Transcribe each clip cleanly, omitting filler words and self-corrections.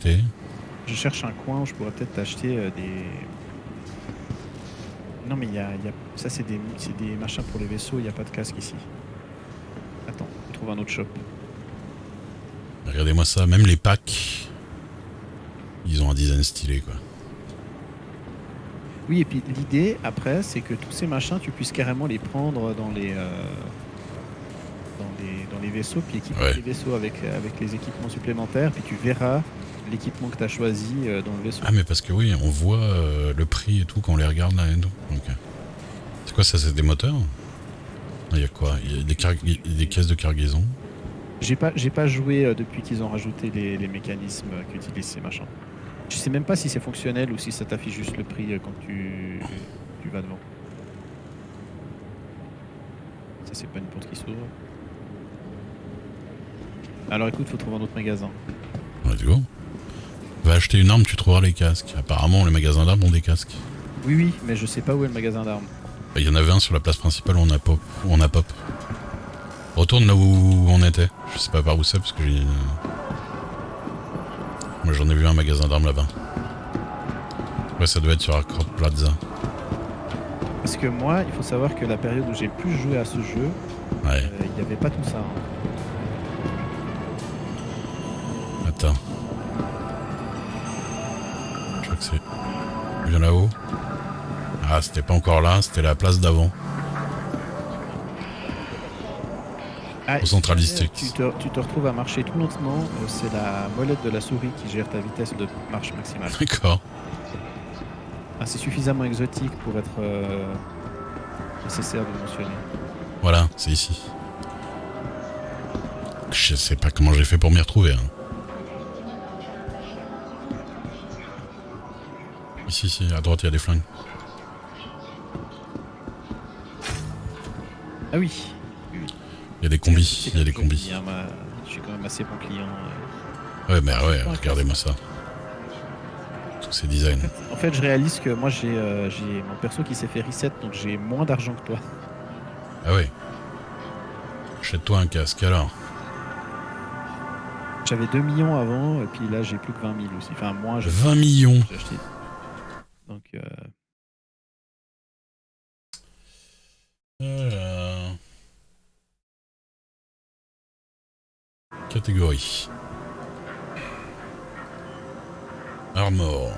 T'es... Je cherche un coin où je pourrais peut-être t'acheter des... Non mais ça c'est des machins pour les vaisseaux, il n'y a pas de casque ici. Attends, je trouve un autre shop. Regardez-moi ça, même les packs, ils ont un design stylé quoi. Oui, et puis l'idée après, c'est que tous ces machins, tu puisses carrément les prendre dans les vaisseaux, puis équiper Ouais. tes vaisseaux avec les équipements supplémentaires, puis tu verras l'équipement que tu as choisi dans le vaisseau. Ah mais parce que oui, on voit le prix et tout quand on les regarde là et tout. Donc, c'est quoi ça, c'est des moteurs? Il y a quoi? Il y a des caisses de cargaison. J'ai pas joué depuis qu'ils ont rajouté les mécanismes qu'utilisent ces machins. Je sais même pas si c'est fonctionnel ou si ça t'affiche juste le prix quand tu vas devant. Ça, c'est pas une porte qui s'ouvre. Alors écoute, faut trouver un autre magasin. Let's go. Va acheter une arme, tu trouveras les casques. Apparemment, les magasins d'armes ont des casques. Oui, oui, mais je sais pas où est le magasin d'armes. Il y en avait un sur la place principale où on a pop. Retourne là où on était. Je sais pas par où c'est parce que j'ai... Moi j'en ai vu un magasin d'armes là-bas. Ouais, ça doit être sur Accra Plaza. Parce que moi, il faut savoir que la période où j'ai le plus joué à ce jeu, Ouais. il n'y avait pas tout ça, hein. Attends. Je crois que c'est... Viens là-haut. Ah, c'était pas encore là, c'était la place d'avant. Ah, Au si Central jamais District. tu te retrouves à marcher tout lentement, c'est la molette de la souris qui gère ta vitesse de marche maximale. D'accord. Ah, c'est suffisamment exotique pour être nécessaire de le mentionner. Voilà, c'est ici. Je sais pas comment j'ai fait pour m'y retrouver. Hein. Ici, à droite, il y a des flingues. Ah oui, oui, oui. Il y a des combis, il y a des combis. Je suis quand même assez bon client. Ouais, mais ouais, Pas un regardez-moi ça. Tous ces designs. En fait, je réalise que moi, j'ai mon perso qui s'est fait reset, donc j'ai moins d'argent que toi. Ah ouais. Achète-toi un casque alors. J'avais 2 millions avant, et puis là, j'ai plus que 20 000 aussi. Enfin, moins, 20 millions. j'ai acheté. Donc, Voilà. Catégorie. Armor.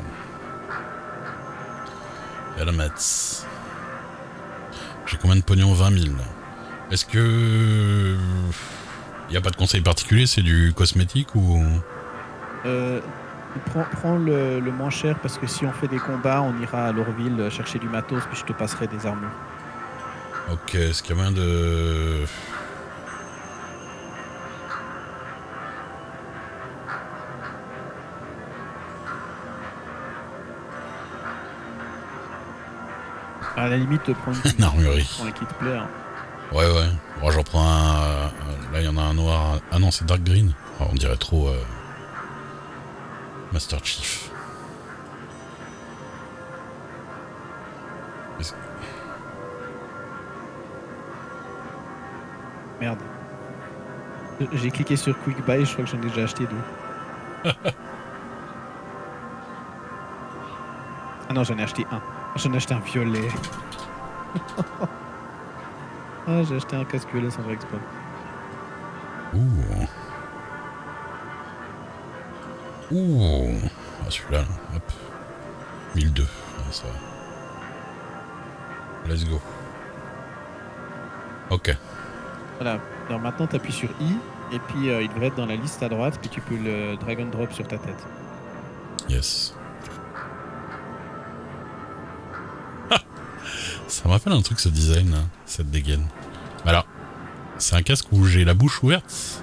Helmets. J'ai combien de pognon? 20 000. Est-ce que... Y a pas de conseil particulier, c'est du cosmétique ou... euh, prends le moins cher, parce que si on fait des combats, on ira à Lorville chercher du matos, puis je te passerai des armures. Ok, est-ce qu'il y a moyen de... À la limite, prends Une armurerie. prends un kit player. Ouais, ouais. Bon, j'en prends un... là, il y en a un noir. Ah non, c'est Dark Green. Oh, on dirait trop... Master Chief. Merde. J'ai cliqué sur Quick Buy, je crois que j'en ai déjà acheté 2. Ah non, j'en ai acheté un. J'en ai acheté un violet. Ah, j'ai acheté un casque violet sans faire exprès. Ouh. Ouh. Ah, celui-là, là. Hop. 1002. Ah, ça va. Let's go. Ok. Voilà. Alors maintenant, tu appuies sur I, et puis il devrait être dans la liste à droite, puis tu peux le drag and drop sur ta tête. Yes. Ça me rappelle un truc, ce design, hein, cette dégaine. Alors, c'est un casque où j'ai la bouche ouverte.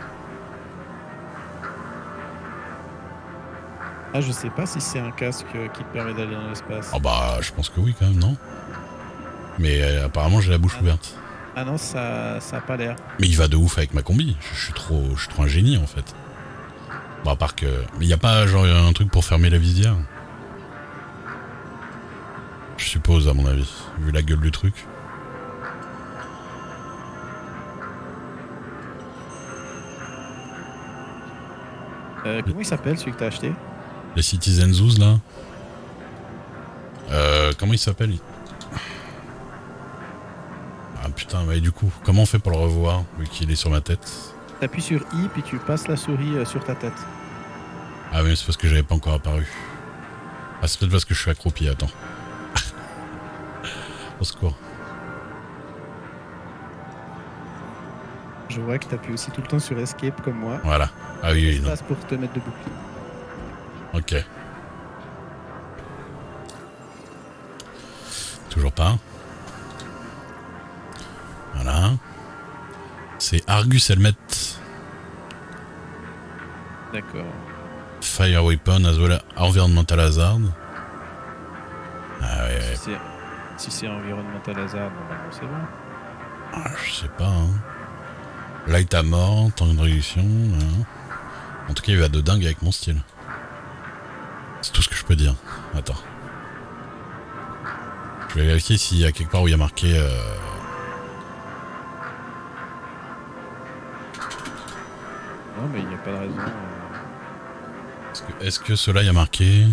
Ah, je sais pas si c'est un casque qui te permet d'aller dans l'espace. Ah bah, je pense que oui quand même, non? Mais apparemment, j'ai la bouche ouverte. Ah non, ça a pas l'air. Mais il va de ouf avec ma combi. Je suis trop un génie en fait. Bon, à part que... Mais y a pas genre un truc pour fermer la visière? Je suppose, à mon avis, vu la gueule du truc. Comment il s'appelle celui que t'as acheté? Les Citizen Zoos là. Comment il s'appelle? Ah putain, mais du coup, comment on fait pour le revoir, vu qu'il est sur ma tête? T'appuies sur I, puis tu passes la souris sur ta tête. Ah mais c'est parce que j'avais pas encore apparu. Ah c'est peut-être parce que je suis accroupi, attends. Au secours. Je vois que t'appuies aussi tout le temps sur Escape comme moi. Voilà. Ah oui, oui, non. Espace pour te mettre debout. Ok. Toujours pas. Voilà. C'est Argus Helmet. D'accord. Fire Weapon as well as Environmental Hazard. Ah ouais, ouais. Si c'est environnemental hazard, normalement c'est bon. Ah, je sais pas. Hein. Light à mort, temps de réduction. Hein. En tout cas, il va de dingue avec mon style. C'est tout ce que je peux dire. Attends. Je vais vérifier s'il y a quelque part où il y a marqué... Non, mais il n'y a pas de raison. Est-ce que cela y a marqué...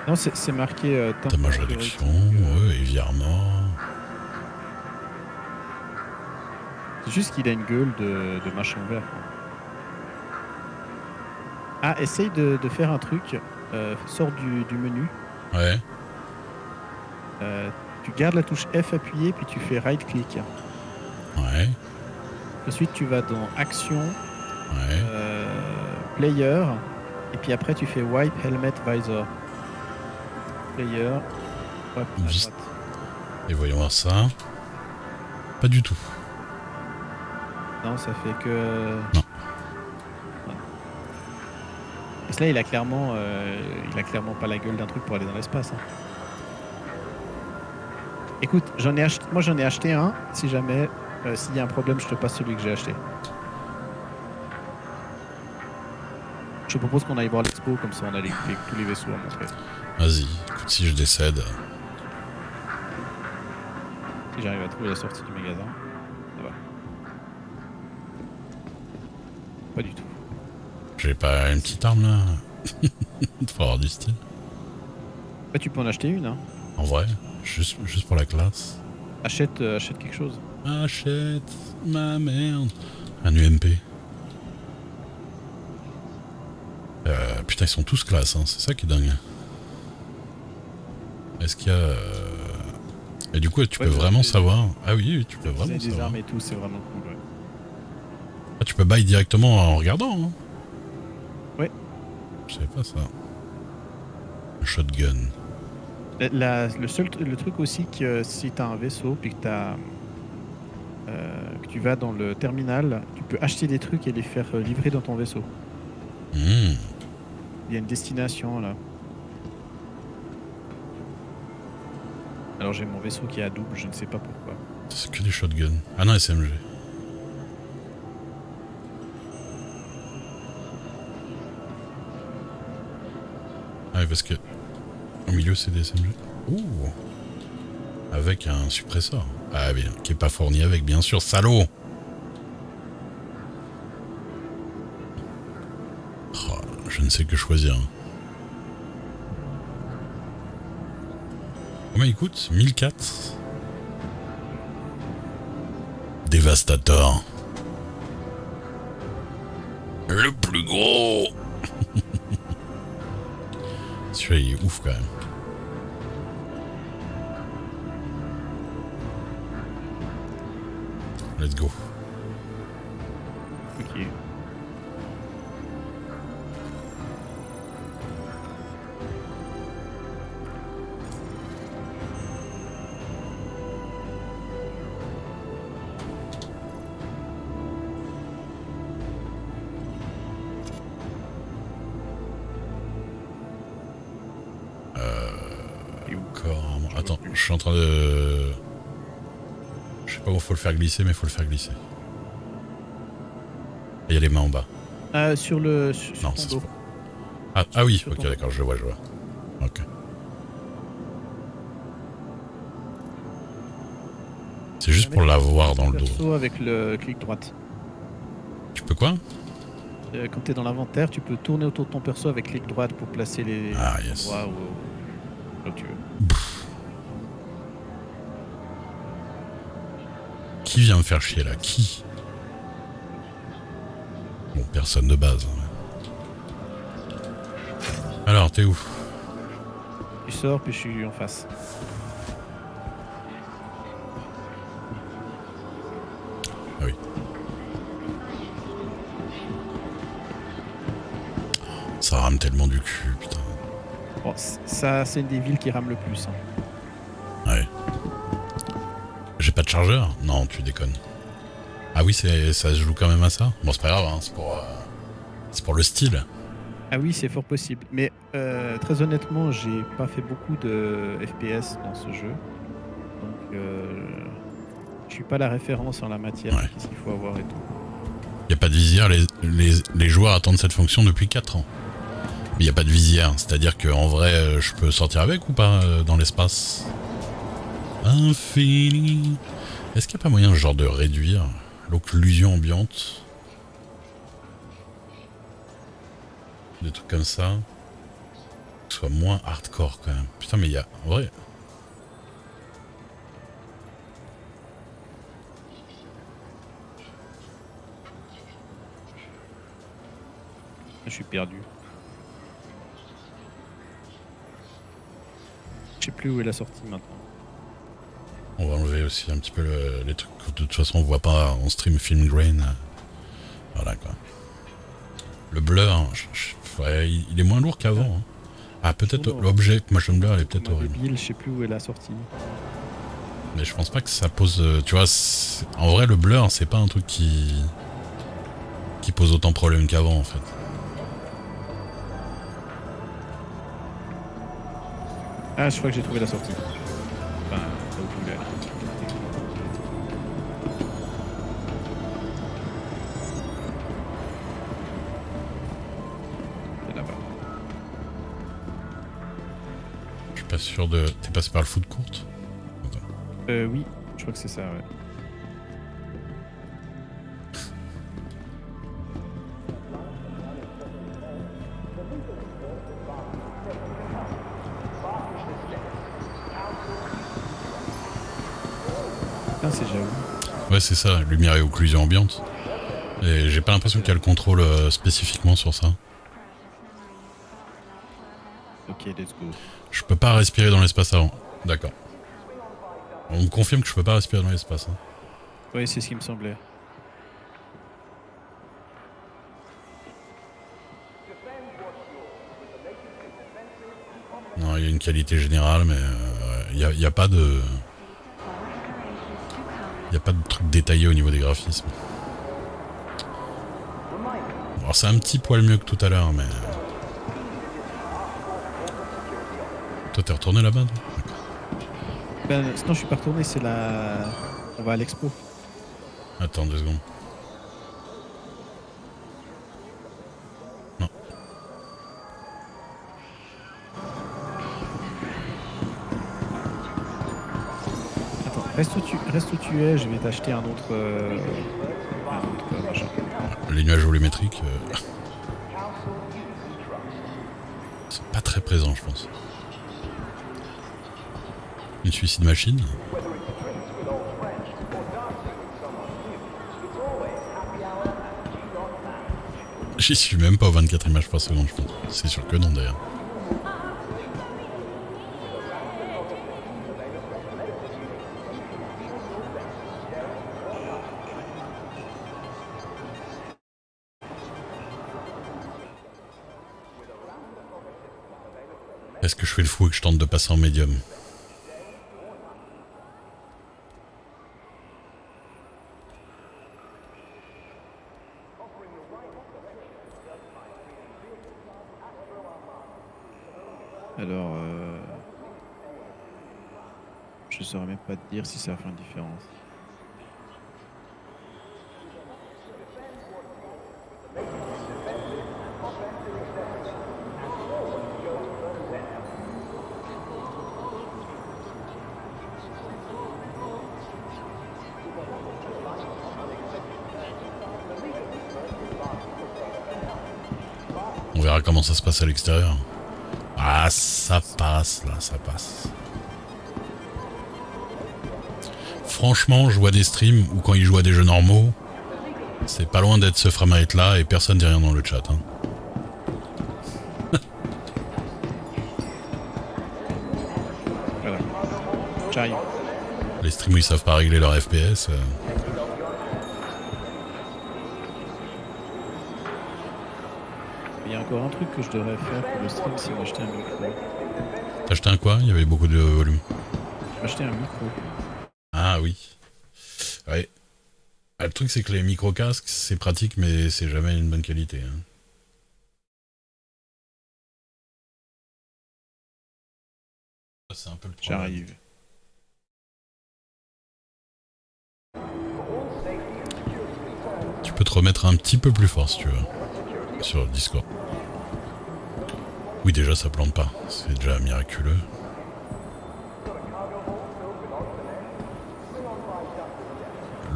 Non, c'est marqué temps Damage de réduction, rating. ouais, Eviar mort. C'est juste qu'il a une gueule de machin vert. Quoi. Ah, essaye de faire un truc. Sors du menu. Ouais. Tu gardes la touche F appuyée, puis tu fais right click. Ouais. Ensuite, tu vas dans Action, Ouais. Player, et puis après, tu fais Wipe Helmet Visor. Player, hop, à Juste. droite. Et voyons voir ça. Pas du tout. Non, ça fait que... Non. Parce que là, il a clairement pas la gueule d'un truc pour aller dans l'espace. Hein. Écoute, moi j'en ai acheté un. Si jamais, s'il y a un problème, je te passe celui que j'ai acheté. Je te propose qu'on aille voir l'expo, comme ça on a tous les vaisseaux à montrer. Vas-y, écoute, si je décède... Si j'arrive à trouver la sortie du magasin, ça va. Pas du tout. J'ai pas une petite arme là. Faut avoir du style. Bah, tu peux en acheter une. Hein. En vrai, juste pour la classe. Achète quelque chose. Achète ma merde. Un UMP. Putain, ils sont tous classe, hein. C'est ça qui est dingue. Est-ce qu'il y a... Et du coup, tu peux vraiment savoir... Ah oui, tu peux vraiment des savoir. armes et tout, c'est vraiment cool. Ouais. Ah, tu peux buy directement en regardant. Hein. Ouais. Je savais pas ça. Un shotgun. Le truc aussi, que si tu as un vaisseau puis que tu vas dans le terminal, tu peux acheter des trucs et les faire livrer dans ton vaisseau. Mmh. Il y a une destination là. Alors j'ai mon vaisseau qui est à double, je ne sais pas pourquoi. C'est que des shotguns. Ah non, SMG. Ah oui, parce que au milieu c'est des SMG. Ouh. Avec un suppresseur. Ah bien, qui est pas fourni avec, bien sûr, salaud. Oh, je ne sais que choisir. Combien il coûte? 1004. Dévastator. Le plus gros. Celui-là il est ouf quand même. Let's go. Ok. Encore. Attends, je suis en train de... Je sais pas où faut le faire glisser, mais faut le faire glisser. Et il y a les mains en bas. Sur le... Sur Non, ton c'est dos. pas... Ah oui, Sur ok, ton- d'accord, je vois. Ok. C'est juste pour l'avoir dans le dos. Perso avec le clic droite. Tu peux quoi? Quand tu es dans l'inventaire, tu peux tourner autour de ton perso avec clic droite pour placer les Ah, yes. endroits où tu veux. Qui vient me faire chier là? Qui? Bon, personne de base. Hein. Alors, t'es où? Tu sors, puis je suis en face. Ah oui. Ça rame tellement du cul, putain. Bon, ça, c'est une des villes qui rame le plus. Hein. Ouais. J'ai pas de chargeur? Non, tu déconnes. Ah oui, ça se joue quand même à ça? Bon, c'est pas grave, hein, c'est pour le style. Ah oui, c'est fort possible. Mais très honnêtement, j'ai pas fait beaucoup de FPS dans ce jeu. Donc, je suis pas la référence en la matière. Ouais. Qu'est-ce qu'il faut avoir et tout. Y a pas de visière, les joueurs attendent cette fonction depuis 4 ans. Mais y a pas de visière, c'est-à-dire qu'en vrai, je peux sortir avec ou pas dans l'espace? Infini. Est-ce qu'il n'y a pas moyen genre de réduire l'occlusion ambiante? Des trucs comme ça. Que ce soit moins hardcore quand même. Putain mais il y a... En vrai... Je suis perdu. Je sais plus où est la sortie maintenant. On va enlever aussi un petit peu les trucs que de toute façon on voit pas en stream film grain. Voilà quoi. Le blur, ouais, il est moins lourd qu'avant. Hein. Ah peut-être l'objet motion blur il est peut-être horrible. Je sais plus où est la sortie. Mais je pense pas que ça pose... tu vois, en vrai le blur c'est pas un truc qui pose autant de problèmes qu'avant en fait. Ah, je crois que j'ai trouvé la sortie. Enfin, là où je voulais aller. C'est là-bas. Je suis pas sûr de... T'es passé par le foot court? Oui, je crois que c'est ça, ouais. Putain, c'est Jaou. Ouais, c'est ça, lumière et occlusion ambiante. Et j'ai pas l'impression qu'il y a le contrôle spécifiquement sur ça. Ok, let's go. Je peux pas respirer dans l'espace avant. D'accord. On me confirme que je peux pas respirer dans l'espace. Hein. Oui, c'est ce qui me semblait. Non, il y a une qualité générale, mais il y a pas de... Il y a pas de truc détaillé au niveau des graphismes. Alors c'est un petit poil mieux que tout à l'heure, mais... Toi t'es retourné là-bas? Ben, sinon, je suis pas retourné, c'est la... On va à l'expo. Attends 2 secondes. Non. Attends, reste où tu es, je vais t'acheter un autre machin. Les nuages volumétriques... c'est pas très présent, je pense. Une suicide machine. J'y suis même pas aux 24 images par seconde, je pense. C'est sûr que non, d'ailleurs. Est-ce que je fais le fou et que je tente de passer en médium? Alors, je saurais même pas te dire si ça va faire une différence. verra comment ça se passe à l'extérieur. Ah, ça passe, là, ça passe. Franchement, je vois des streams où quand ils jouent à des jeux normaux, c'est pas loin d'être ce framerate là et personne dit rien dans le chat. Hein. Voilà. J'arrive. Les streams où ils savent pas régler leur FPS. Il y a encore un truc que je devrais faire pour le stream, c'est m'acheter un micro. T'as acheté un quoi? Il y avait beaucoup de volume. M'acheter un micro. Ah oui. Ouais. Ah, le truc c'est que les micro-casques, c'est pratique mais c'est jamais une bonne qualité. Hein. C'est un peu le problème. J'arrive. Tu peux te remettre un petit peu plus fort si tu veux. Sur Discord. Oui déjà ça plante pas. C'est déjà miraculeux.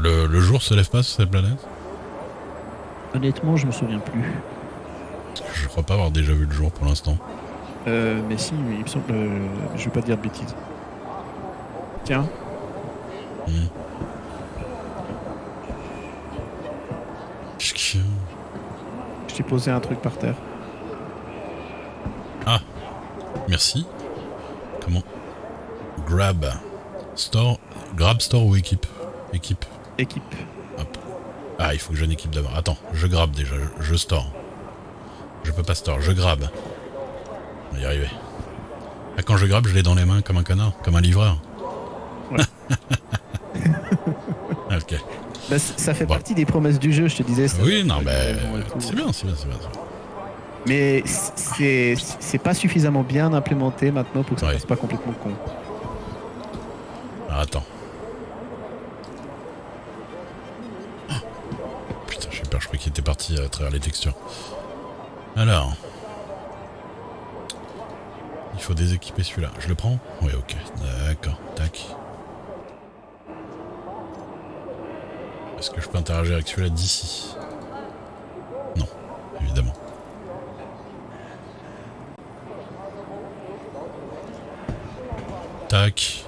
Le jour se lève pas sur cette planète? Honnêtement, je me souviens plus. Je crois pas avoir déjà vu le jour pour l'instant. Mais si, il me semble. Je vais pas dire de bêtises. Tiens. Hmm. Je t'ai posé un truc par terre. Ah, merci. Comment? Grab store, grab store ou équipe? Équipe. Équipe. Hop. Ah, il faut que j'en équipe d'abord. Attends, je grab déjà, je store. Je peux pas store, je grab. On va y arriver. Ah, quand je grab, je l'ai dans les mains comme un connard, comme un livreur. Ouais. Ok. Bah, ça fait partie des promesses du jeu, je te disais. Ça oui, non, mais c'est bien, c'est bien, c'est bien. Mais c'est pas suffisamment bien implémenté maintenant pour que ça fasse pas complètement con. Ah, attends. Oh. Putain, j'ai peur, je croyais qu'il était parti à travers les textures. Alors. Il faut déséquiper celui-là. Je le prends? Oui, ok. D'accord. Tac. Est-ce que je peux interagir avec celui-là d'ici? Non, évidemment. Tac.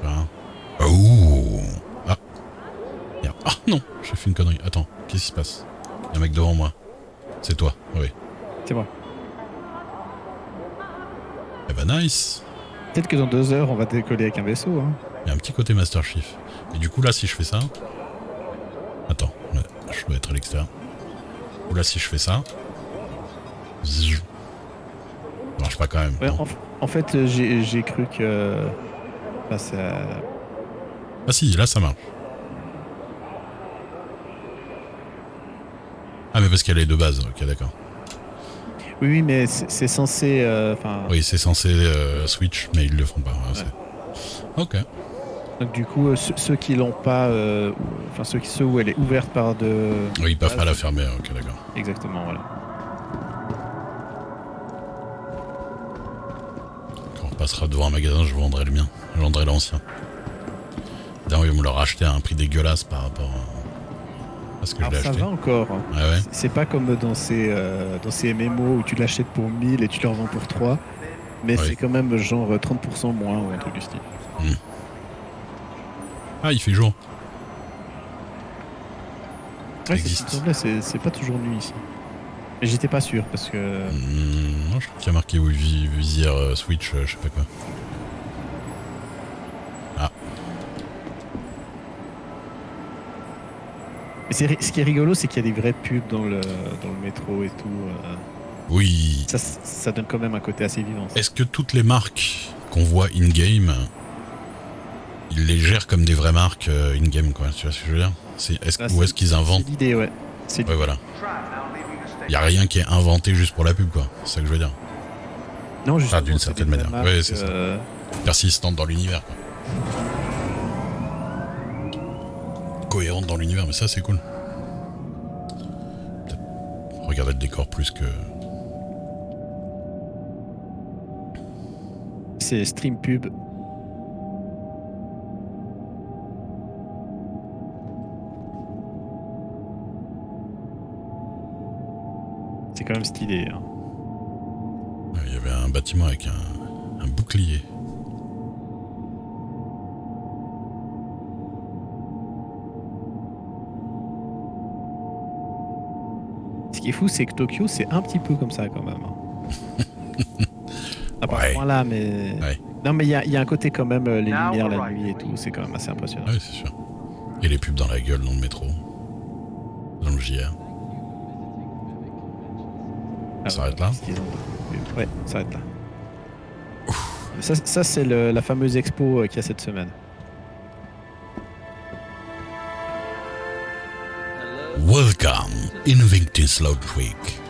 Voilà. Oh. Ah. Merde. Ah non, j'ai fait une connerie. Attends, qu'est-ce qui se passe? Il y a un mec devant moi. C'est toi, oui. C'est moi. Eh ben nice. Peut-être que dans 2 heures, on va décoller avec un vaisseau. Hein. Il y a un petit côté Master Chief. Et du coup là, si je fais ça... Attends, je dois être à l'extérieur. Ou là, si je fais ça... Ça marche pas quand même. Ouais, en fait, j'ai cru que... Bah, ça... Ah si, là ça marche. Ah mais parce qu'elle est de base, ok d'accord. Oui, mais c'est censé... oui, c'est censé switch, mais ils le font pas. Ouais. Ok. Donc du coup, ceux qui l'ont pas... ceux où elle est ouverte par de... Oui, ils peuvent pas la fermer, ok d'accord. Exactement, voilà. Quand on passera devant un magasin, je vendrai le mien. Je vendrai l'ancien. D'ailleurs, ils vont me le racheter à un prix dégueulasse par rapport à ce que je l'ai acheté. Ça va encore. Ah ouais. C'est pas comme dans ces MMO où tu l'achètes pour 1000 et tu le revends pour 3. Mais c'est quand même genre 30% moins ou un truc du style. Mmh. Ah, il fait jour. Ouais, c'est pas toujours nuit ici. Mais j'étais pas sûr parce que... Moi, je crois qu'il y a marqué visière Switch, je sais pas quoi. Ah. Mais ce qui est rigolo, c'est qu'il y a des vraies pubs dans le métro et tout. Oui. Ça donne quand même un côté assez vivant. Est-ce que toutes les marques qu'on voit in-game, ils les gèrent comme des vraies marques in-game, quoi? Tu vois ce que je veux dire? Ou est-ce qu'ils inventent? C'est l'idée, ouais. Ouais, voilà. Il n'y a rien qui est inventé juste pour la pub, quoi. C'est ça que je veux dire. Non, juste d'une certaine manière. Oui, c'est ça. Persistante dans l'univers, quoi. Cohérente dans l'univers, mais ça, c'est cool. Peut-être regarder le décor plus que... C'est stream pub. c'était quand même stylé. Hein. Il y avait un bâtiment avec un bouclier. Ce qui est fou, c'est que Tokyo, c'est un petit peu comme ça quand même. Hein. À part ce point-là, mais... Ouais. Non, mais il y a un côté quand même, les lumières, la nuit et tout, c'est quand même assez impressionnant. Oui, c'est sûr. Et les pubs dans la gueule dans le métro. Dans le JR. Ah, Ça s'arrête là. Ouais, ça s'arrête là. Ça c'est la fameuse expo qu'il y a cette semaine. Welcome, Invictus Launch Week.